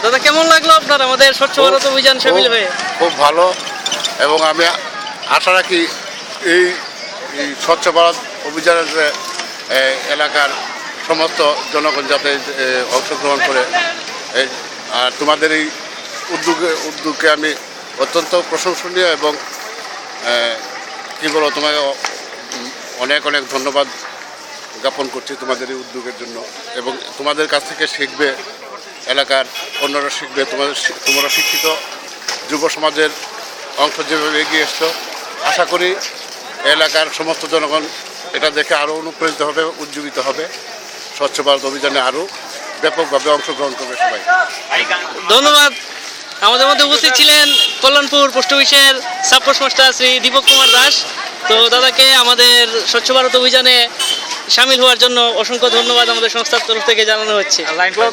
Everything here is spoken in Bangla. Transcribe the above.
দাদা কেমন লাগলো আপনার আমাদের স্বচ্ছ ভারত অভিযান সামিল হয়ে? খুব ভালো, এবং আমি আশা রাখি এই এই স্বচ্ছ ভারত অভিযানের যে, এলাকার সমস্ত জনগণ যাতে অংশগ্রহণ করে। আর তোমাদের এই উদ্যোগকে আমি অত্যন্ত প্রশংসনীয় এবং কী বলো, তোমাকে অনেক অনেক ধন্যবাদ জ্ঞাপন করছি তোমাদের এই উদ্যোগের জন্য। এবং তোমাদের কাছ থেকে শিখবে এলাকার অন্যরা, শিখবে তোমরা শিক্ষিত যুব সমাজের অংশ যেভাবে এগিয়ে এসছো, আশা করি এলাকার সমস্ত জনগণ এটা দেখে আরও অনুপ্রাণিত হবে, উজ্জীবিত হবে, স্বচ্ছ ভারত অভিযানে আরও ব্যাপকভাবে অংশগ্রহণ করবে সবাই। ধন্যবাদ। আমাদের মধ্যে উপস্থিত ছিলেন কল্যাণপুর পোস্ট অফিসের সাবপোস্ট মাস্টার শ্রী দীপক কুমার দাস। তো দাদাকে আমাদের স্বচ্ছ ভারত অভিযানে সামিল হওয়ার জন্য অসংখ্য ধন্যবাদ আমাদের সংস্থার তরফ থেকে জানানো হচ্ছে। Line club